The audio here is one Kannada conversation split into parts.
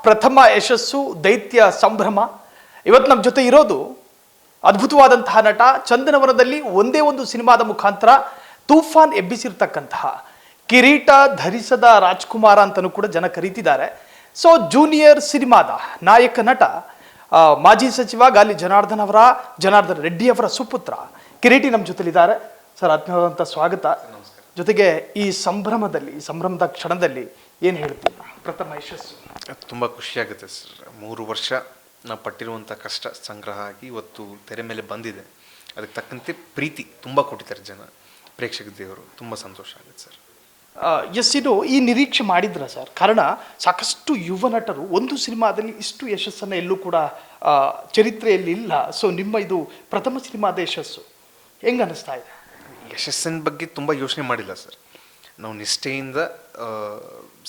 ಪ್ರಥಮ ಯಶಸ್ಸು ದೈತ್ಯ ಸಂಭ್ರಮ. ಇವತ್ತು ನಮ್ಮ ಜೊತೆ ಇರೋದು ಅದ್ಭುತವಾದಂತಹ ನಟ, ಚಂದನವನದಲ್ಲಿ ಒಂದೇ ಒಂದು ಸಿನಿಮಾದ ಮುಖಾಂತರ ತೂಫಾನ್ ಎಬ್ಬಿಸಿರ್ತಕ್ಕಂತಹ ಕಿರೀಟ ಧರಿಸದ ರಾಜ್ಕುಮಾರ ಅಂತಲೂ ಕೂಡ ಜನ ಕರೀತಿದ್ದಾರೆ. ಸೊ ಜೂನಿಯರ್ ಸಿನಿಮಾದ ನಾಯಕ ನಟ, ಮಾಜಿ ಸಚಿವ ಗಾಲಿ ಜನಾರ್ದನ್ ರೆಡ್ಡಿ ಅವರ ಸುಪುತ್ರ ಕಿರೀಟಿ ನಮ್ಮ ಜೊತೆಲಿದ್ದಾರೆ. ಸರ್, ಆತ್ಮೀಯವಾದಂಥ ಸ್ವಾಗತ. ಜೊತೆಗೆ ಈ ಸಂಭ್ರಮದ ಕ್ಷಣದಲ್ಲಿ ಏನು ಹೇಳ್ತೀವಿ? ಪ್ರಥಮ ಯಶಸ್ಸು ತುಂಬ ಖುಷಿಯಾಗುತ್ತೆ ಸರ್. 3 ವರ್ಷ ನಾವು ಪಟ್ಟಿರುವಂಥ ಕಷ್ಟ ಸಂಗ್ರಹ ಆಗಿ ಇವತ್ತು ತೆರೆ ಮೇಲೆ ಬಂದಿದೆ. ಅದಕ್ಕೆ ತಕ್ಕಂತೆ ಪ್ರೀತಿ ತುಂಬ ಕೊಟ್ಟಿದ್ದಾರೆ ಜನ, ಪ್ರೇಕ್ಷಕ ದೇವರು. ತುಂಬ ಸಂತೋಷ ಆಗುತ್ತೆ ಸರ್. ಇದು ಈ ನಿರೀಕ್ಷೆ ಮಾಡಿದ್ರ ಸರ್? ಕಾರಣ ಸಾಕಷ್ಟು ಯುವ ನಟರು ಒಂದು ಸಿನಿಮಾದಲ್ಲಿ ಇಷ್ಟು ಯಶಸ್ಸನ್ನು ಎಲ್ಲೂ ಕೂಡ ಚರಿತ್ರೆಯಲ್ಲಿ ಇಲ್ಲ. ಸೊ ನಿಮ್ಮ ಇದು ಪ್ರಥಮ ಸಿನಿಮಾದ ಯಶಸ್ಸು ಹೆಂಗೆ ಅನ್ನಿಸ್ತಾ ಇದೆ? ಯಶಸ್ಸಿನ ಬಗ್ಗೆ ತುಂಬ ಯೋಚನೆ ಮಾಡಿಲ್ಲ ಸರ್. ನಾವು ನಿಷ್ಠೆಯಿಂದ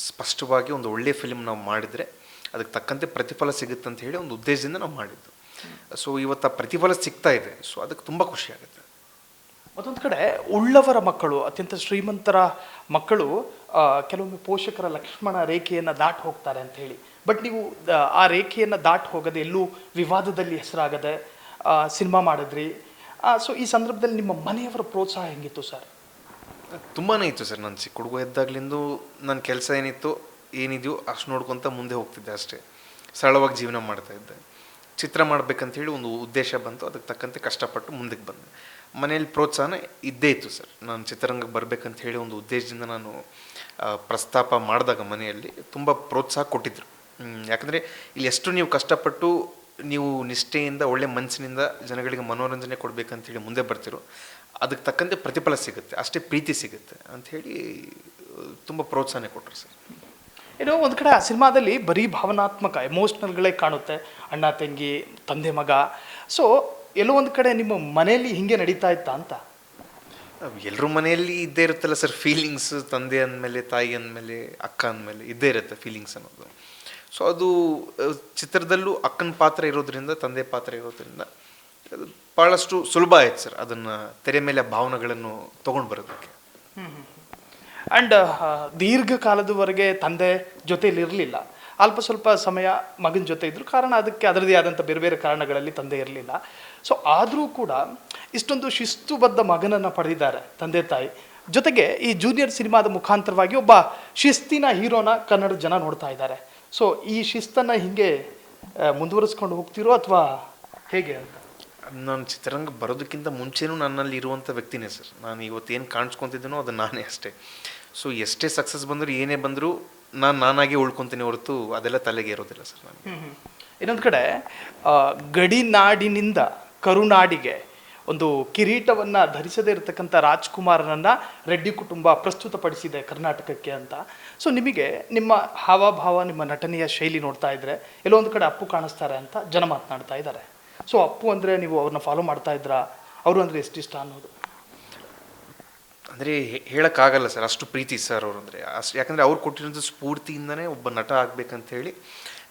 ಸ್ಪಷ್ಟವಾಗಿ ಒಂದು ಒಳ್ಳೆಯ ಫಿಲ್ಮ್ ನಾವು ಮಾಡಿದರೆ ಅದಕ್ಕೆ ತಕ್ಕಂತೆ ಪ್ರತಿಫಲ ಸಿಗುತ್ತೆ ಅಂತ ಹೇಳಿ ಒಂದು ಉದ್ದೇಶದಿಂದ ನಾವು ಮಾಡಿದ್ದು. ಸೊ ಇವತ್ತು ಆ ಪ್ರತಿಫಲ ಸಿಗ್ತಾ ಇದೆ. ಸೊ ಅದಕ್ಕೆ ತುಂಬ ಖುಷಿ ಆಗುತ್ತೆ. ಮತ್ತೊಂದು ಕಡೆ ಉಳ್ಳವರ ಮಕ್ಕಳು, ಅತ್ಯಂತ ಶ್ರೀಮಂತರ ಮಕ್ಕಳು ಕೆಲವೊಮ್ಮೆ ಪೋಷಕರ ಲಕ್ಷ್ಮಣ ರೇಖೆಯನ್ನು ದಾಟಿ ಹೋಗ್ತಾರೆ ಅಂತ ಹೇಳಿ, ಬಟ್ ನೀವು ಆ ರೇಖೆಯನ್ನು ದಾಟಿ ಹೋಗದೆ ಎಲ್ಲೂ ವಿವಾದದಲ್ಲಿ ಹೆಸರಾಗದೆ ಸಿನಿಮಾ ಮಾಡಿದ್ರಿ. ಸೊ ಈ ಸಂದರ್ಭದಲ್ಲಿ ನಿಮ್ಮ ಮನೆಯವರ ಪ್ರೋತ್ಸಾಹ ಹೆಂಗಿತ್ತು ಸರ್? ತುಂಬಾ ಇತ್ತು ಸರ್. ನಾನು ಚಿಕ್ಕ ಹುಡುಗ ಇದ್ದಾಗಲಿಂದ ನನ್ನ ಕೆಲಸ ಏನಿದೆಯೋ ಅಷ್ಟು ನೋಡ್ಕೊತ ಮುಂದೆ ಹೋಗ್ತಿದ್ದೆ ಅಷ್ಟೇ. ಸರಳವಾಗಿ ಜೀವನ ಮಾಡ್ತಾಯಿದ್ದೆ. ಚಿತ್ರ ಮಾಡಬೇಕಂತೇಳಿ ಒಂದು ಉದ್ದೇಶ ಬಂತು, ಅದಕ್ಕೆ ತಕ್ಕಂತೆ ಕಷ್ಟಪಟ್ಟು ಮುಂದಕ್ಕೆ ಬಂದೆ. ಮನೆಯಲ್ಲಿ ಪ್ರೋತ್ಸಾಹನ ಇದ್ದೇ ಇತ್ತು ಸರ್. ನಾನು ಚಿತ್ರರಂಗಕ್ಕೆ ಬರಬೇಕಂತ ಹೇಳಿ ಒಂದು ಉದ್ದೇಶದಿಂದ ನಾನು ಪ್ರಸ್ತಾಪ ಮಾಡಿದಾಗ ಮನೆಯಲ್ಲಿ ತುಂಬ ಪ್ರೋತ್ಸಾಹ ಕೊಟ್ಟಿದ್ದರು. ಯಾಕಂದರೆ ಇಲ್ಲಿ ಎಷ್ಟು ನೀವು ಕಷ್ಟಪಟ್ಟು ನೀವು ನಿಷ್ಠೆಯಿಂದ ಒಳ್ಳೆ ಮನಸ್ಸಿನಿಂದ ಜನಗಳಿಗೆ ಮನೋರಂಜನೆ ಕೊಡಬೇಕಂತೇಳಿ ಮುಂದೆ ಬರ್ತಿರೋ, ಅದಕ್ಕೆ ತಕ್ಕಂತೆ ಪ್ರತಿಫಲ ಸಿಗುತ್ತೆ, ಅಷ್ಟೇ ಪ್ರೀತಿ ಸಿಗುತ್ತೆ ಅಂಥೇಳಿ ತುಂಬ ಪ್ರೋತ್ಸಾಹನೆ ಕೊಟ್ಟರು ಸರ್. ಏನೋ ಒಂದು ಕಡೆ ಆ ಸಿನಿಮಾದಲ್ಲಿ ಬರೀ ಭಾವನಾತ್ಮಕ ಎಮೋಷ್ನಲ್ಗಳೇ ಕಾಣುತ್ತೆ, ಅಣ್ಣ ತಂಗಿ, ತಂದೆ ಮಗ. ಸೊ ಎಲ್ಲೋ ಒಂದು ಕಡೆ ನಿಮ್ಮ ಮನೆಯಲ್ಲಿ ಹಿಂಗೆ ನಡೀತಾ ಇತ್ತಾ ಅಂತ? ಎಲ್ಲರ ಮನೆಯಲ್ಲಿ ಇದ್ದೇ ಇರುತ್ತಲ್ಲ ಸರ್ ಫೀಲಿಂಗ್ಸ್. ತಂದೆ ಅಂದಮೇಲೆ, ತಾಯಿ ಅಂದಮೇಲೆ, ಅಕ್ಕ ಅಂದಮೇಲೆ ಇದ್ದೇ ಇರುತ್ತೆ ಫೀಲಿಂಗ್ಸ್ ಅನ್ನೋದು. ಸೊ ಅದು ಚಿತ್ರದಲ್ಲೂ ಅಕ್ಕನ ಪಾತ್ರ ಇರೋದ್ರಿಂದ, ತಂದೆ ಪಾತ್ರ ಇರೋದ್ರಿಂದ ಅದು ಭಾಳಷ್ಟು ಸುಲಭ ಆಯ್ತು ಸರ್ ಅದನ್ನು ತೆರೆ ಮೇಲೆ ಭಾವನೆಗಳನ್ನು ತೊಗೊಂಡು ಬರೋದಕ್ಕೆ. ಆ್ಯಂಡ್ ದೀರ್ಘಕಾಲದವರೆಗೆ ತಂದೆ ಜೊತೆಯಲ್ಲಿ ಇರಲಿಲ್ಲ, ಅಲ್ಪ ಸ್ವಲ್ಪ ಸಮಯ ಮಗನ ಜೊತೆ ಇದ್ದರು. ಕಾರಣ ಅದಕ್ಕೆ ಅದರದೇ ಆದಂಥ ಬೇರೆ ಬೇರೆ ಕಾರಣಗಳಲ್ಲಿ ತಂದೆ ಇರಲಿಲ್ಲ. ಸೊ ಆದರೂ ಕೂಡ ಇಷ್ಟೊಂದು ಶಿಸ್ತುಬದ್ಧ ಮಗನನ್ನು ಪಡೆದಿದ್ದಾರೆ ತಂದೆ ತಾಯಿ. ಜೊತೆಗೆ ಈ ಜೂನಿಯರ್ ಸಿನಿಮಾದ ಮುಖಾಂತರವಾಗಿ ಒಬ್ಬ ಶಿಸ್ತಿನ ಹೀರೋನ ಕನ್ನಡ ಜನ ನೋಡ್ತಾ ಇದ್ದಾರೆ. ಸೊ ಈ ಶಿಸ್ತನ್ನು ಹೀಗೆ ಮುಂದುವರಿಸ್ಕೊಂಡು ಹೋಗ್ತಿರೋ ಅಥವಾ ಹೇಗೆ ಅಂತ? ನಾನು ಚಿತ್ರರಂಗ ಬರೋದಕ್ಕಿಂತ ಮುಂಚೆನೂ ನನ್ನಲ್ಲಿ ಇರುವಂಥ ವ್ಯಕ್ತಿನೇ ಸರ್. ನಾನು ಇವತ್ತೇನು ಕಾಣಿಸ್ಕೊತಿದ್ದೀನೋ ಅದು ನಾನೇ ಅಷ್ಟೇ. ಸೊ ಎಷ್ಟೇ ಸಕ್ಸಸ್ ಬಂದರೂ ಏನೇ ಬಂದರೂ ನಾನಾಗೆ ಉಳ್ಕೊತೀನಿ ಹೊರತು ಅದೆಲ್ಲ ತಲೆಗೆ ಇರೋದಿಲ್ಲ ಸರ್ ನಾನು. ಇನ್ನೊಂದು ಕಡೆ ಗಡಿನಾಡಿನಿಂದ ಕರುನಾಡಿಗೆ ಒಂದು ಕಿರೀಟವನ್ನು ಧರಿಸದೇ ಇರತಕ್ಕಂಥ ರಾಜ್ಕುಮಾರನನ್ನು ರೆಡ್ಡಿ ಕುಟುಂಬ ಪ್ರಸ್ತುತಪಡಿಸಿದೆ ಕರ್ನಾಟಕಕ್ಕೆ ಅಂತ. ಸೊ ನಿಮಗೆ ನಿಮ್ಮ ಹಾವಭಾವ, ನಿಮ್ಮ ನಟನೆಯ ಶೈಲಿ ನೋಡ್ತಾ ಇದ್ದರೆ ಎಲ್ಲೋ ಒಂದು ಕಡೆ ಅಪ್ಪು ಕಾಣಿಸ್ತಾರೆ ಅಂತ ಜನ ಮಾತನಾಡ್ತಾ ಇದ್ದಾರೆ. ಸೊ ಅಪ್ಪು ಅಂದರೆ ನೀವು ಅವ್ರನ್ನ ಫಾಲೋ ಮಾಡ್ತಾ ಇದ್ರಾ? ಅವರು ಅಂದರೆ ಎಷ್ಟು ಇಷ್ಟ ಅನ್ನೋದು ಅಂದರೆ ಹೇಳೋಕ್ಕಾಗಲ್ಲ ಸರ್, ಅಷ್ಟು ಪ್ರೀತಿ ಸರ್ ಅವರು ಅಂದರೆ. ಯಾಕಂದರೆ ಅವ್ರು ಕೊಟ್ಟಿರೋದು ಸ್ಫೂರ್ತಿಯಿಂದನೇ ಒಬ್ಬ ನಟ ಆಗಬೇಕಂತೇಳಿ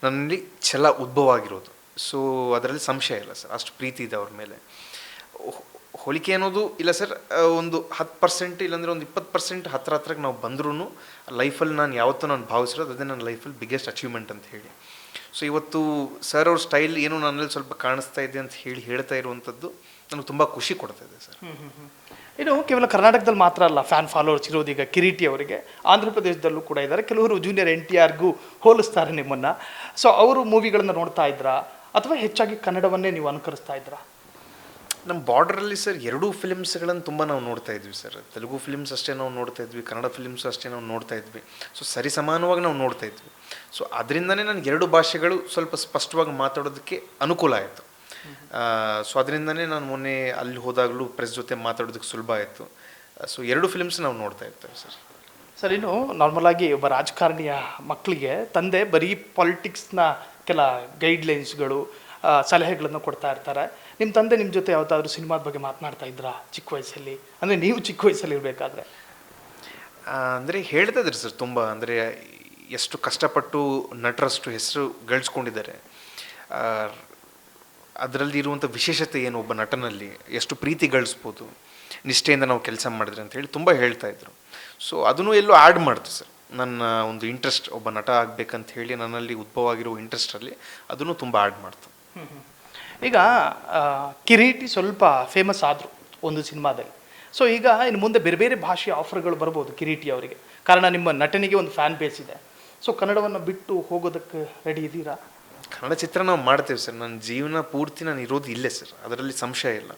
ನನ್ನಲ್ಲಿ ಛಲ ಉದ್ಭವ ಆಗಿರೋದು. ಸೊ ಅದರಲ್ಲಿ ಸಂಶಯ ಇಲ್ಲ ಸರ್, ಅಷ್ಟು ಪ್ರೀತಿ ಇದೆ ಅವ್ರ ಮೇಲೆ. ಹೋಲಿಕೆ ಅನ್ನೋದು ಇಲ್ಲ ಸರ್. ಒಂದು 10% ಇಲ್ಲಾಂದರೆ ಒಂದು 20% ಹತ್ರಕ್ಕೆ ನಾವು ಬಂದ್ರೂ ಲೈಫಲ್ಲಿ ನಾನು ಯಾವತ್ತೂ ಭಾವಿಸಿರೋದು ಅದೇ ನನ್ನ ಲೈಫಲ್ಲಿ ಬಿಗ್ಗೆಸ್ಟ್ ಅಚೀವ್ಮೆಂಟ್ ಅಂತ ಹೇಳಿ. ಸೊ ಇವತ್ತು ಸರ್ ಅವ್ರ ಸ್ಟೈಲ್ ಏನೋ ನನ್ನಲ್ಲಿ ಸ್ವಲ್ಪ ಕಾಣಿಸ್ತಾ ಇದೆ ಅಂತ ಹೇಳ್ತಾ ಇರುವಂಥದ್ದು ನನಗೆ ತುಂಬ ಖುಷಿ ಕೊಡ್ತಾ ಇದೆ ಸರ್. ಇನ್ನು ಕೇವಲ ಕರ್ನಾಟಕದಲ್ಲಿ ಮಾತ್ರ ಅಲ್ಲ ಫ್ಯಾನ್ ಫಾಲೋವರ್ಸ್ ಇರೋದು ಈಗ ಕಿರೀಟಿ ಅವರಿಗೆ, ಆಂಧ್ರ ಪ್ರದೇಶದಲ್ಲೂ ಕೂಡ ಇದ್ದಾರೆ. ಕೆಲವರು ಜೂನಿಯರ್ NTRಗೂ ಹೋಲಿಸ್ತಾರೆ ನಿಮ್ಮನ್ನು. ಸೊ ಅವರು ಮೂವಿಗಳನ್ನು ನೋಡ್ತಾ ಇದ್ರಾ ಅಥವಾ ಹೆಚ್ಚಾಗಿ ಕನ್ನಡವನ್ನೇ ನೀವು ಅನುಕರಿಸ್ತಾ ಇದ್ರಾ? ನಮ್ಮ ಬಾರ್ಡ್ರಲ್ಲಿ ಸರ್ 2 ಫಿಲಿಮ್ಸ್ಗಳನ್ನು ತುಂಬ ನಾವು ನೋಡ್ತಾ ಇದ್ವಿ ಸರ್. ತೆಲುಗು ಫಿಲಿಮ್ಸ್ ಅಷ್ಟೇ ನಾವು ನೋಡ್ತಾ ಇದ್ವಿ, ಕನ್ನಡ ಫಿಲಿಮ್ಸ್ ಅಷ್ಟೇ ನಾವು ನೋಡ್ತಾ ಇದ್ವಿ. ಸೊ ಸರಿ ಸಮಾನವಾಗಿ ನಾವು ನೋಡ್ತಾ ಇದ್ವಿ. ಸೊ ಅದರಿಂದನೇ ನನಗೆ 2 ಭಾಷೆಗಳು ಸ್ವಲ್ಪ ಸ್ಪಷ್ಟವಾಗಿ ಮಾತಾಡೋದಕ್ಕೆ ಅನುಕೂಲ ಆಯಿತು. ಸೊ ಅದರಿಂದನೇ ನಾನು ಮೊನ್ನೆ ಅಲ್ಲಿ ಹೋದಾಗಲೂ ಪ್ರೆಸ್ ಜೊತೆ ಮಾತಾಡೋದಕ್ಕೆ ಸುಲಭ ಆಯಿತು. ಸೊ 2 ಫಿಲಿಮ್ಸ್ ನಾವು ನೋಡ್ತಾ ಇರ್ತೇವೆ ಸರ್. ಸರ್, ಇನ್ನು ನಾರ್ಮಲಾಗಿ ಒಬ್ಬ ರಾಜಕಾರಣಿಯ ಮಕ್ಕಳಿಗೆ ತಂದೆ ಬರೀ ಪಾಲಿಟಿಕ್ಸ್ನ ಕೆಲ ಗೈಡ್ಲೈನ್ಸ್ಗಳು, ಸಲಹೆಗಳನ್ನು ಕೊಡ್ತಾ ಇರ್ತಾರೆ. ನಿಮ್ಮ ತಂದೆ ನಿಮ್ಮ ಜೊತೆ ಯಾವುದಾದ್ರೂ ಸಿನಿಮಾದ ಬಗ್ಗೆ ಮಾತನಾಡ್ತಾ ಇದ್ರಾ ಚಿಕ್ಕ ವಯಸ್ಸಲ್ಲಿ? ಅಂದರೆ ನೀವು ಚಿಕ್ಕ ವಯಸ್ಸಲ್ಲಿ ಇರಬೇಕಾದ್ರೆ ಅಂದರೆ ಹೇಳ್ತಾ ಇದ್ರಿ ಸರ್ ತುಂಬ. ಅಂದರೆ ಎಷ್ಟು ಕಷ್ಟಪಟ್ಟು ನಟರಷ್ಟು ಹೆಸರು ಗಳಿಸ್ಕೊಂಡಿದ್ದಾರೆ, ಅದರಲ್ಲಿ ಇರುವಂಥ ವಿಶೇಷತೆ ಏನು, ಒಬ್ಬ ನಟನಲ್ಲಿ ಎಷ್ಟು ಪ್ರೀತಿ ಗಳಿಸ್ಬೋದು ನಿಷ್ಠೆಯಿಂದ ನಾವು ಕೆಲಸ ಮಾಡಿದ್ರೆ ಅಂತ ಹೇಳಿ ತುಂಬ ಹೇಳ್ತಾಯಿದ್ರು. ಸೊ ಅದನ್ನು ಎಲ್ಲೋ ಆ್ಯಡ್ ಮಾಡ್ತು ಸರ್. ನನ್ನ ಒಂದು ಇಂಟ್ರೆಸ್ಟ್, ಒಬ್ಬ ನಟ ಆಗಬೇಕಂತ ಹೇಳಿ ನನ್ನಲ್ಲಿ ಉದ್ಭವ ಆಗಿರೋ ಇಂಟ್ರೆಸ್ಟಲ್ಲಿ ಅದನ್ನು ತುಂಬ ಆ್ಯಡ್ ಮಾಡ್ತು. ಈಗ ಕಿರೀಟಿ ಸ್ವಲ್ಪ ಫೇಮಸ್ ಆದರು ಒಂದು ಸಿನಿಮಾದಲ್ಲಿ. ಸೊ ಈಗ ಇನ್ನು ಮುಂದೆ ಬೇರೆ ಬೇರೆ ಭಾಷೆಯ ಆಫರ್ಗಳು ಬರ್ಬೋದು ಕಿರೀಟಿ ಅವರಿಗೆ, ಕಾರಣ ನಿಮ್ಮ ನಟನಿಗೆ ಒಂದು ಫ್ಯಾನ್ ಬೇಸ್ ಇದೆ. ಸೊ ಕನ್ನಡವನ್ನು ಬಿಟ್ಟು ಹೋಗೋದಕ್ಕೆ ರೆಡಿ ಇದ್ದೀರಾ? ಕನ್ನಡ ಚಿತ್ರ ನಾವು ಮಾಡ್ತೇವೆ ಸರ್. ನನ್ನ ಜೀವನ ಪೂರ್ತಿ ನಾನು ಇರೋದು ಇಲ್ಲೇ ಸರ್, ಅದರಲ್ಲಿ ಸಂಶಯ ಇಲ್ಲ.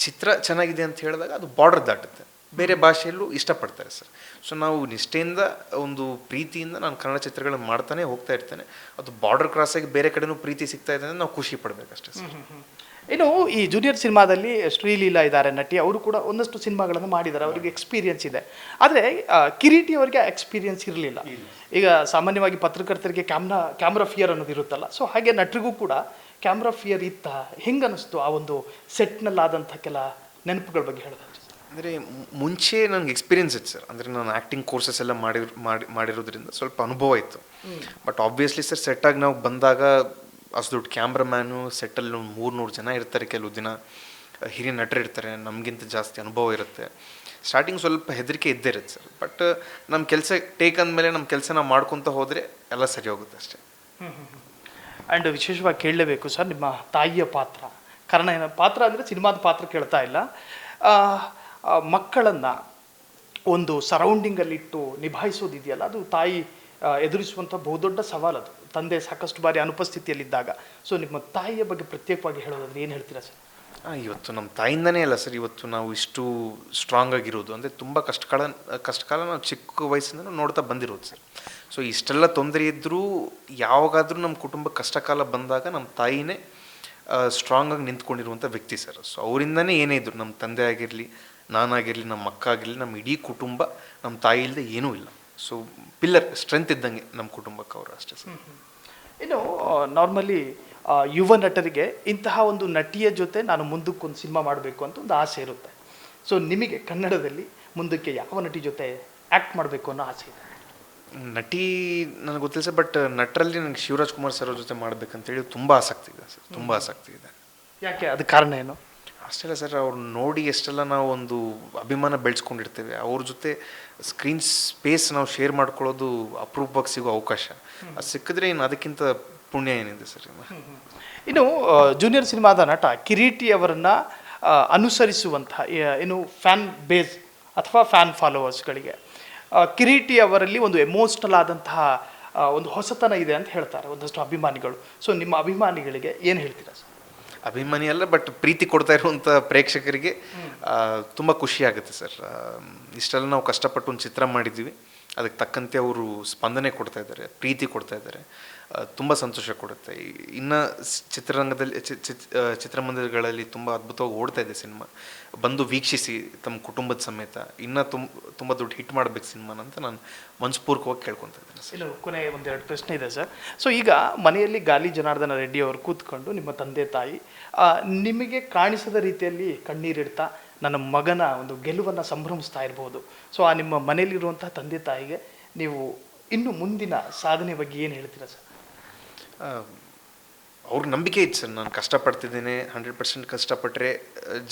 ಚಿತ್ರ ಚೆನ್ನಾಗಿದೆ ಅಂತ ಹೇಳಿದಾಗ ಅದು ಬಾರ್ಡರ್ ದಾಟುತ್ತೆ, ಬೇರೆ ಭಾಷೆಯಲ್ಲೂ ಇಷ್ಟಪಡ್ತಾರೆ ಸರ್. ಸೊ ನಾವು ನಿಷ್ಠೆಯಿಂದ ಒಂದು ಪ್ರೀತಿಯಿಂದ ನಾನು ಕನ್ನಡ ಚಿತ್ರಗಳನ್ನು ಮಾಡ್ತಾನೆ ಹೋಗ್ತಾ ಇರ್ತೇನೆ. ಅದು ಬಾರ್ಡರ್ ಕ್ರಾಸ್ ಆಗಿ ಬೇರೆ ಕಡೆನೂ ಪ್ರೀತಿ ಸಿಗ್ತಾ ಇದೆ ಅಂದರೆ ನಾವು ಖುಷಿ ಪಡಬೇಕಷ್ಟೇ ಸರ್. ಇನ್ನು ಈ ಜೂನಿಯರ್ ಸಿನಿಮಾದಲ್ಲಿ ಶ್ರೀಲೀಲಾ ಇದ್ದಾರೆ ನಟಿ, ಅವರು ಕೂಡ ಒಂದಷ್ಟು ಸಿನಿಮಾಗಳನ್ನು ಮಾಡಿದ್ದಾರೆ, ಅವರಿಗೆ ಎಕ್ಸ್ಪೀರಿಯನ್ಸ್ ಇದೆ. ಆದರೆ ಕಿರೀಟಿ ಅವರಿಗೆ ಎಕ್ಸ್ಪೀರಿಯನ್ಸ್ ಇರಲಿಲ್ಲ. ಈಗ ಸಾಮಾನ್ಯವಾಗಿ ಪತ್ರಕರ್ತರಿಗೆ ಕ್ಯಾಮ್ರಾ ಫಿಯರ್ ಅನ್ನೋದು ಇರುತ್ತಲ್ಲ, ಸೊ ಹಾಗೆ ನಟರಿಗೂ ಕೂಡ ಕ್ಯಾಮ್ರಾ ಫಿಯರ್ ಇತ್ತ? ಹೆಂಗೆ ಅನ್ನಿಸ್ತು ಆ ಒಂದು ಸೆಟ್ನಲ್ಲಾದಂಥ ಕೆಲ ನೆನಪುಗಳ ಬಗ್ಗೆ ಹೇಳಿದ್ರೆ? ಅಂದರೆ ಮುಂಚೆ ನನಗೆ ಎಕ್ಸ್ಪೀರಿಯನ್ಸ್ ಇತ್ತು ಸರ್. ಅಂದರೆ ನಾನು ಆ್ಯಕ್ಟಿಂಗ್ ಕೋರ್ಸಸ್ ಎಲ್ಲ ಮಾಡಿರೋದ್ರಿಂದ ಸ್ವಲ್ಪ ಅನುಭವ ಇತ್ತು. ಬಟ್ ಆಬ್ವಿಯಸ್ಲಿ ಸರ್, ಸೆಟ್ಟಾಗಿ ನಾವು ಬಂದಾಗ ಅಷ್ಟು ದೊಡ್ಡ ಕ್ಯಾಮ್ರಾಮ್ಯಾನು, ಸೆಟ್ಟಲ್ಲಿ 300 ಜನ ಇರ್ತಾರೆ, ಕೆಲವು ದಿನ ಹಿರಿಯ ನಟರು ಇರ್ತಾರೆ, ನಮಗಿಂತ ಜಾಸ್ತಿ ಅನುಭವ ಇರುತ್ತೆ. ಸ್ಟಾರ್ಟಿಂಗ್ ಸ್ವಲ್ಪ ಹೆದರಿಕೆ ಇದ್ದೇ ಇರುತ್ತೆ ಸರ್. ಬಟ್ ನಮ್ಮ ಕೆಲಸ ಟೇಕ್ ಅಂದಮೇಲೆ ನಮ್ಮ ಕೆಲಸ ನಾವು ಮಾಡ್ಕೊತ ಹೋದರೆ ಎಲ್ಲ ಸರಿ ಹೋಗುತ್ತೆ ಅಷ್ಟೇ. ಆ್ಯಂಡ್ ವಿಶೇಷವಾಗಿ ಕೇಳಲೇಬೇಕು ಸರ್ ನಿಮ್ಮ ತಾಯಿಯ ಪಾತ್ರ. ಕಾರಣ ಏನು, ಪಾತ್ರ ಅಂದರೆ ಸಿನಿಮಾದ ಪಾತ್ರ ಕೇಳ್ತಾ ಇಲ್ಲ, ಮಕ್ಕಳನ್ನು ಒಂದು ಸರೌಂಡಿಂಗಲ್ಲಿಟ್ಟು ನಿಭಾಯಿಸೋದಿದೆಯಲ್ಲ, ಅದು ತಾಯಿ ಎದುರಿಸುವಂಥ ಬಹುದೊಡ್ಡ ಸವಾಲದು. ತಂದೆ ಸಾಕಷ್ಟು ಬಾರಿ ಅನುಪಸ್ಥಿತಿಯಲ್ಲಿದ್ದಾಗ. ಸೊ ನಿಮ್ಮ ತಾಯಿಯ ಬಗ್ಗೆ ಪ್ರತ್ಯೇಕವಾಗಿ ಹೇಳೋದಾದ್ರೆ ಏನು ಹೇಳ್ತೀರಾ ಸರ್? ಇವತ್ತು ನಮ್ಮ ತಾಯಿಂದನೇ ಅಲ್ಲ ಸರ್, ಇವತ್ತು ನಾವು ಇಷ್ಟು ಸ್ಟ್ರಾಂಗ್ ಆಗಿರೋದು. ಅಂದರೆ ತುಂಬ ಕಷ್ಟಕಾಲ ನಾವು ಚಿಕ್ಕ ವಯಸ್ಸಿಂದ ನೋಡ್ತಾ ಬಂದಿರೋದು ಸರ್. ಸೊ ಇಷ್ಟೆಲ್ಲ ತೊಂದರೆ ಇದ್ದರೂ ಯಾವಾಗಾದರೂ ನಮ್ಮ ಕುಟುಂಬಕ್ಕೆ ಕಷ್ಟಕಾಲ ಬಂದಾಗ ನಮ್ಮ ತಾಯಿನೇ ಸ್ಟ್ರಾಂಗಾಗಿ ನಿಂತ್ಕೊಂಡಿರುವಂಥ ವ್ಯಕ್ತಿ ಸರ್. ಸೊ ಅವರಿಂದನೇ ಏನೇ ಇದ್ರು, ನಮ್ಮ ತಂದೆ ಆಗಿರಲಿ, ನಾನಾಗಿರಲಿ, ನಮ್ಮ ಅಕ್ಕ ಆಗಿರಲಿ, ನಮ್ಮ ಇಡೀ ಕುಟುಂಬ ನಮ್ಮ ತಾಯಿ ಇಲ್ಲದೆ ಏನೂ ಇಲ್ಲ. ಸೊ ಪಿಲ್ಲರ್, ಸ್ಟ್ರೆಂತ್ ಇದ್ದಂಗೆ ನಮ್ಮ ಕುಟುಂಬಕ್ಕೆ ಅವರು ಅಷ್ಟೇ ಸರ್. ಇನ್ನು ನಾರ್ಮಲಿ ಯುವ ನಟರಿಗೆ ಇಂತಹ ಒಂದು ನಟಿಯ ಜೊತೆ ನಾನು ಮುಂದಕ್ಕೊಂದು ಸಿನಿಮಾ ಮಾಡಬೇಕು ಅಂತ ಒಂದು ಆಸೆ ಇರುತ್ತೆ. ಸೊ ನಿಮಗೆ ಕನ್ನಡದಲ್ಲಿ ಮುಂದಕ್ಕೆ ಯಾವ ನಟಿ ಜೊತೆ ಆ್ಯಕ್ಟ್ ಮಾಡಬೇಕು ಅನ್ನೋ ಆಸೆ ಇದೆ? ನಟಿ ನನಗೆ ಗೊತ್ತಿಲ್ಲ ಸರ್, ಬಟ್ ನಟರಲ್ಲಿ ನನಗೆ ಶಿವರಾಜ್ ಕುಮಾರ್ ಸರ್ ಅವ್ರ ಜೊತೆ ಮಾಡಬೇಕಂತೇಳಿ ತುಂಬ ಆಸಕ್ತಿ ಇದೆ ಸರ್, ತುಂಬ ಆಸಕ್ತಿ ಇದೆ. ಯಾಕೆ, ಅದು ಕಾರಣ ಏನು? ಅಷ್ಟೆಲ್ಲ ಸರ್, ಅವ್ರು ನೋಡಿ ಎಷ್ಟೆಲ್ಲ ನಾವು ಒಂದು ಅಭಿಮಾನ ಬೆಳೆಸ್ಕೊಂಡಿರ್ತೇವೆ. ಅವ್ರ ಜೊತೆ ಸ್ಕ್ರೀನ್ ಸ್ಪೇಸ್ ನಾವು ಶೇರ್ ಮಾಡ್ಕೊಳ್ಳೋದು ಅಪರೂಪಕ್ಕೆ ಸಿಗೋ ಅವಕಾಶ. ಅದು ಸಿಕ್ಕಿದ್ರೆ ಇನ್ನು ಅದಕ್ಕಿಂತ ಪುಣ್ಯ ಏನಿದೆ ಸರ್. ಇನ್ನು ಜೂನಿಯರ್ ಸಿನಿಮಾದ ನಟ ಕಿರೀಟಿ ಅವರನ್ನು ಅನುಸರಿಸುವಂಥ ಏನು ಫ್ಯಾನ್ ಬೇಸ್ ಅಥವಾ ಫ್ಯಾನ್ ಫಾಲೋವರ್ಸ್ಗಳಿಗೆ ಕಿರೀಟಿ ಅವರಲ್ಲಿ ಒಂದು ಎಮೋಷ್ನಲ್ ಆದಂತಹ ಒಂದು ಹೊಸತನ ಇದೆ ಅಂತ ಹೇಳ್ತಾರೆ ಒಂದಷ್ಟು ಅಭಿಮಾನಿಗಳು. ಸೊ ನಿಮ್ಮ ಅಭಿಮಾನಿಗಳಿಗೆ ಏನು ಹೇಳ್ತೀರಾ ಸರ್? ಅಭಿಮಾನಿ ಅಲ್ಲ, ಬಟ್ ಪ್ರೀತಿ ಕೊಡ್ತಾ ಇರುವಂಥ ಪ್ರೇಕ್ಷಕರಿಗೆ ತುಂಬ ಖುಷಿ ಆಗುತ್ತೆ ಸರ್. ಇಷ್ಟೆಲ್ಲ ನಾವು ಕಷ್ಟಪಟ್ಟು ಒಂದು ಚಿತ್ರ ಮಾಡಿದ್ದೀವಿ, ಅದಕ್ಕೆ ತಕ್ಕಂತೆ ಅವರು ಸ್ಪಂದನೆ ಕೊಡ್ತಾ ಇದ್ದಾರೆ, ಪ್ರೀತಿ ಕೊಡ್ತಾ ಇದ್ದಾರೆ, ತುಂಬ ಸಂತೋಷ ಕೊಡುತ್ತೆ. ಇನ್ನು ಚಿತ್ರರಂಗದಲ್ಲಿ ಚಿತ್ರಮಂದಿರಗಳಲ್ಲಿ ತುಂಬ ಅದ್ಭುತವಾಗಿ ಓಡ್ತಾ ಇದೆ ಸಿನಿಮಾ. ಬಂದು ವೀಕ್ಷಿಸಿ ತಮ್ಮ ಕುಟುಂಬದ ಸಮೇತ ಇನ್ನೂ ತುಂಬ ದೊಡ್ಡ ಹಿಟ್ ಮಾಡಬೇಕು ಸಿನಿಮಾನ ಅಂತ ನಾನು ಮನಸ್ಪೂರ್ವಕವಾಗಿ ಕೇಳ್ಕೊತಾ ಇದ್ದೇನೆ ಸರ್. ಇನ್ನು ಕೊನೆ ಒಂದೆರಡು ಪ್ರಶ್ನೆ ಇದೆ ಸರ್. ಸೊ ಈಗ ಮನೆಯಲ್ಲಿ ಗಾಲಿ ಜನಾರ್ದನ ರೆಡ್ಡಿ ಅವರು ಕೂತ್ಕೊಂಡು ನಿಮ್ಮ ತಂದೆ ತಾಯಿ ನಿಮಗೆ ಕಾಣಿಸದ ರೀತಿಯಲ್ಲಿ ಕಣ್ಣೀರಿಡ್ತಾ ನನ್ನ ಮಗನ ಒಂದು ಗೆಲುವನ್ನು ಸಂಭ್ರಮಿಸ್ತಾ ಇರ್ಬೋದು. ಸೊ ಆ ನಿಮ್ಮ ಮನೆಯಲ್ಲಿರುವಂಥ ತಂದೆ ತಾಯಿಗೆ ನೀವು ಇನ್ನು ಮುಂದಿನ ಸಾಧನೆ ಬಗ್ಗೆ ಏನು ಹೇಳ್ತೀರಾ ಸರ್? ಅವ್ರ ನಂಬಿಕೆ ಇತ್ತು ಸರ್, ನಾನು ಕಷ್ಟಪಡ್ತಿದ್ದೇನೆ, 100% ಕಷ್ಟಪಟ್ಟರೆ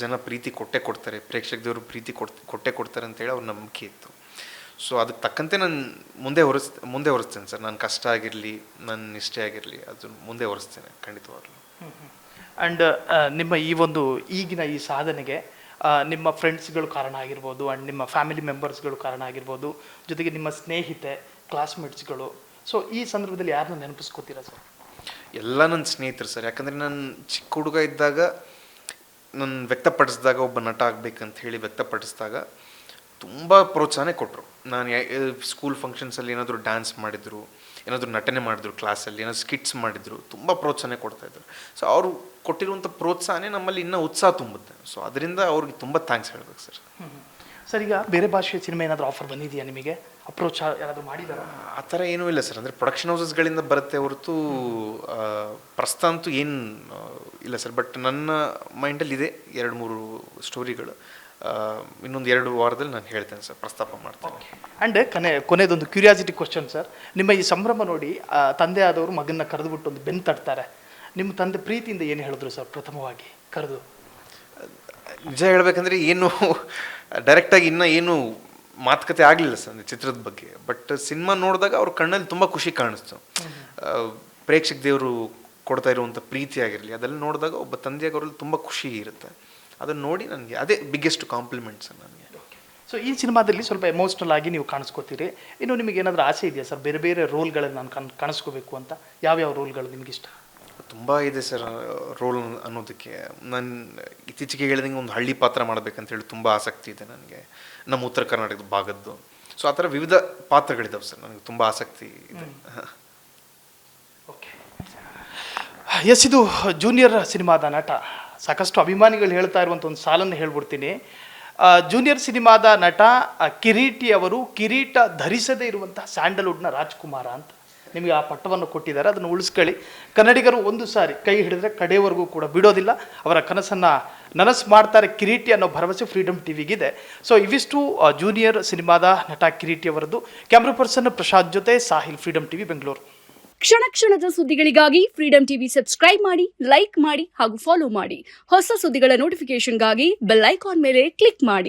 ಜನ ಪ್ರೀತಿ ಕೊಟ್ಟೇ ಕೊಡ್ತಾರೆ, ಪ್ರೇಕ್ಷಕದವರು ಪ್ರೀತಿ ಕೊಟ್ಟೇ ಕೊಡ್ತಾರೆ ಅಂತೇಳಿ ಅವ್ರ ನಂಬಿಕೆ ಇತ್ತು. ಸೊ ಅದಕ್ಕೆ ತಕ್ಕಂತೆ ನಾನು ಮುಂದೆ ಹೊರಿಸ್ತೇನೆ ಸರ್. ನಾನು ಕಷ್ಟ ಆಗಿರಲಿ, ನನ್ನ ನಿಷ್ಠೆ ಆಗಿರಲಿ, ಅದು ಮುಂದೆ ಹೊರಿಸ್ತೇನೆ ಖಂಡಿತವಾಗ್ಲೂ. ಆ್ಯಂಡ್ ನಿಮ್ಮ ಈ ಒಂದು ಈಗಿನ ಈ ಸಾಧನೆಗೆ ನಿಮ್ಮ ಫ್ರೆಂಡ್ಸ್ಗಳು ಕಾರಣ ಆಗಿರ್ಬೋದು, ಆ್ಯಂಡ್ ನಿಮ್ಮ ಫ್ಯಾಮಿಲಿ ಮೆಂಬರ್ಸ್ಗಳು ಕಾರಣ ಆಗಿರ್ಬೋದು, ಜೊತೆಗೆ ನಿಮ್ಮ ಸ್ನೇಹಿತೆ, ಕ್ಲಾಸ್ಮೇಟ್ಸ್ಗಳು. ಸೊ ಈ ಸಂದರ್ಭದಲ್ಲಿ ಯಾರನ್ನ ನೆನಪಿಸ್ಕೋತೀರಾ ಸರ್? ಎಲ್ಲ ನನ್ನ ಸ್ನೇಹಿತರು ಸರ್. ಯಾಕಂದರೆ ನಾನು ಚಿಕ್ಕ ಹುಡುಗ ಇದ್ದಾಗ ನಾನು ವ್ಯಕ್ತಪಡಿಸಿದಾಗ, ಒಬ್ಬ ನಟ ಆಗಬೇಕಂತ ಹೇಳಿ ವ್ಯಕ್ತಪಡಿಸಿದಾಗ ತುಂಬ ಪ್ರೋತ್ಸಾಹನೆ ಕೊಟ್ಟರು. ನಾನು ಸ್ಕೂಲ್ ಫಂಕ್ಷನ್ಸಲ್ಲಿ ಏನಾದರೂ ಡ್ಯಾನ್ಸ್ ಮಾಡಿದರು, ಏನಾದರೂ ನಟನೆ ಮಾಡಿದ್ರು, ಕ್ಲಾಸಲ್ಲಿ ಏನಾದರೂ ಸ್ಕಿಟ್ಸ್ ಮಾಡಿದರು, ತುಂಬ ಪ್ರೋತ್ಸಾಹನೆ ಕೊಡ್ತಾಯಿದ್ರು. ಸೊ ಅವರು ಕೊಟ್ಟಿರುವಂಥ ಪ್ರೋತ್ಸಾಹನೇ ನಮ್ಮಲ್ಲಿ ಇನ್ನೂ ಉತ್ಸಾಹ ತುಂಬುತ್ತೆ. ಸೊ ಅದರಿಂದ ಅವ್ರಿಗೆ ತುಂಬ ಥ್ಯಾಂಕ್ಸ್ ಹೇಳ್ಬೇಕು ಸರ್. ಸರ್, ಈಗ ಬೇರೆ ಭಾಷೆಯ ಸಿನಿಮಾ ಏನಾದರೂ ಆಫರ್ ಬಂದಿದೆಯಾ ನಿಮಗೆ? ಅಪ್ರೋಚ್ ಯಾರಾದರೂ ಮಾಡಿದಾರ? ಆ ಥರ ಏನೂ ಇಲ್ಲ ಸರ್. ಅಂದರೆ ಪ್ರೊಡಕ್ಷನ್ ಹೌಸಸ್ಗಳಿಂದ ಬರುತ್ತೆ ಹೊರತು ಪ್ರಸ್ತ ಅಂತೂ ಏನು ಇಲ್ಲ ಸರ್. ಬಟ್ ನನ್ನ ಮೈಂಡಲ್ಲಿ ಇದೆ 2-3 ಸ್ಟೋರಿಗಳು. ಇನ್ನೊಂದು 2 ವಾರದಲ್ಲಿ ನಾನು ಹೇಳ್ತೇನೆ ಸರ್, ಪ್ರಸ್ತಾಪ ಮಾಡ್ತೇನೆ. ಆ್ಯಂಡ್ ಕೊನೆಯದೊಂದು ಕ್ಯೂರಿಯಾಸಿಟಿ ಕ್ವಶನ್ ಸರ್. ನಿಮ್ಮ ಈ ಸಂಭ್ರಮ ನೋಡಿ ತಂದೆ ಆದವರು ಮಗನ್ನ ಕರೆದುಬಿಟ್ಟು ಒಂದು ಬೆನ್ನು ತಟ್ತಾರೆ. ನಿಮ್ಮ ತಂದೆ ಪ್ರೀತಿಯಿಂದ ಏನು ಹೇಳಿದ್ರು ಸರ್ ಪ್ರಥಮವಾಗಿ ಕರೆದು? ನಿಜ ಹೇಳಬೇಕಂದ್ರೆ ಏನು ಡೈರೆಕ್ಟಾಗಿ ಇನ್ನೂ ಏನು ಮಾತುಕತೆ ಆಗಲಿಲ್ಲ ಸರ್ ಚಿತ್ರದ ಬಗ್ಗೆ. ಬಟ್ ಸಿನಿಮಾ ನೋಡಿದಾಗ ಅವ್ರ ಕಣ್ಣಲ್ಲಿ ತುಂಬ ಖುಷಿ ಕಾಣಿಸ್ತು. ಪ್ರೇಕ್ಷಕ ದೇವರು ಕೊಡ್ತಾ ಇರುವಂಥ ಪ್ರೀತಿ ಆಗಿರಲಿ ಅದೆಲ್ಲ ನೋಡಿದಾಗ ಒಬ್ಬ ತಂದೆಯಾಗಿ ಅವರಲ್ಲಿ ತುಂಬ ಖುಷಿ ಇರುತ್ತೆ. ಅದನ್ನು ನೋಡಿ ನನಗೆ ಅದೇ ಬಿಗ್ಗೆಸ್ಟ್ ಕಾಂಪ್ಲಿಮೆಂಟ್ ಸರ್ ನನಗೆ. ಸೊ ಈ ಸಿನಿಮಾದಲ್ಲಿ ಸ್ವಲ್ಪ ಎಮೋಷ್ನಲ್ ಆಗಿ ನೀವು ಕಾಣಿಸ್ಕೋತೀರಿ. ಇನ್ನು ನಿಮಗೆ ಏನಾದರೂ ಆಸೆ ಇದೆಯಾ ಸರ್, ಬೇರೆ ಬೇರೆ ರೋಲ್ಗಳಲ್ಲಿ ನಾನು ಕಾಣಿಸ್ಕೋಬೇಕು ಅಂತ? ಯಾವ್ಯಾವ ರೋಲ್ಗಳು ನಿಮ್ಗೆ ಇಷ್ಟ? ತುಂಬ ಇದೆ ಸರ್ ರೋಲ್ ಅನ್ನೋದಕ್ಕೆ. ನಾನು ಇತ್ತೀಚೆಗೆ ಹೇಳಿದಂಗೆ ಒಂದು ಹಳ್ಳಿ ಪಾತ್ರ ಮಾಡಬೇಕಂತೇಳಿ ತುಂಬ ಆಸಕ್ತಿ ಇದೆ ನನಗೆ, ನಮ್ಮ ಉತ್ತರ ಕರ್ನಾಟಕದ ಭಾಗದ್ದು. ಸೊ ಆ ಥರ ವಿವಿಧ ಪಾತ್ರಗಳಿದ್ದಾವೆ ಸರ್, ನನಗೆ ತುಂಬ ಆಸಕ್ತಿ ಇದೆ. ಓಕೆ ಎಸ್, ಇದು ಜೂನಿಯರ್ ಸಿನಿಮಾದ ನಟ. ಸಾಕಷ್ಟು ಅಭಿಮಾನಿಗಳು ಹೇಳ್ತಾ ಇರುವಂಥ ಒಂದು ಸಾಲನ್ನು ಹೇಳ್ಬಿಡ್ತೀನಿ. ಜೂನಿಯರ್ ಸಿನಿಮಾದ ನಟ ಕಿರೀಟಿ ಅವರು ಕಿರೀಟ ಧರಿಸದೇ ಇರುವಂತಹ ಸ್ಯಾಂಡಲ್ವುಡ್ನ ರಾಜ್ಕುಮಾರ ಅಂತ ನಿಮಗೆ ಆ ಪಟ್ಟವನ್ನು ಕೊಟ್ಟಿದ್ದಾರೆ. ಅದನ್ನು ಉಳಿಸ್ಕೊಳ್ಳಿ. ಕನ್ನಡಿಗರು ಒಂದು ಸಾರಿ ಕೈ ಹಿಡಿದ್ರೆ ಕಡೆಯವರೆಗೂ ಕೂಡ ಬಿಡೋದಿಲ್ಲ. ಅವರ ಕನಸನ್ನು ನನಸು ಮಾಡ್ತಾರೆ ಕಿರೀಟಿ ಅನ್ನೋ ಭರವಸೆ ಫ್ರೀಡಮ್ ಟಿವಿಗಿದೆ. ಸೊ ಇವಿಷ್ಟು ಜೂನಿಯರ್ ಸಿನಿಮಾದ ನಟ ಕಿರೀಟಿ ಅವರದ್ದು. ಕ್ಯಾಮ್ರಾ ಪರ್ಸನ್ ಪ್ರಶಾಂತ್ ಜೊತೆ ಸಾಹಿಲ್, ಫ್ರೀಡಮ್ ಟಿವಿ ಬೆಂಗಳೂರು. ಕ್ಷಣ ಕ್ಷಣದ ಸುದ್ದಿಗಳಿಗಾಗಿ ಫ್ರೀಡಮ್ ಟಿವಿ ಸಬ್ಸ್ಕ್ರೈಬ್ ಮಾಡಿ, ಲೈಕ್ ಮಾಡಿ ಹಾಗೂ ಫಾಲೋ ಮಾಡಿ. ಹೊಸ ಸುದ್ದಿಗಳ ನೋಟಿಫಿಕೇಶನ್ಗಾಗಿ ಬೆಲ್ ಐಕಾನ್ ಮೇಲೆ ಕ್ಲಿಕ್ ಮಾಡಿ.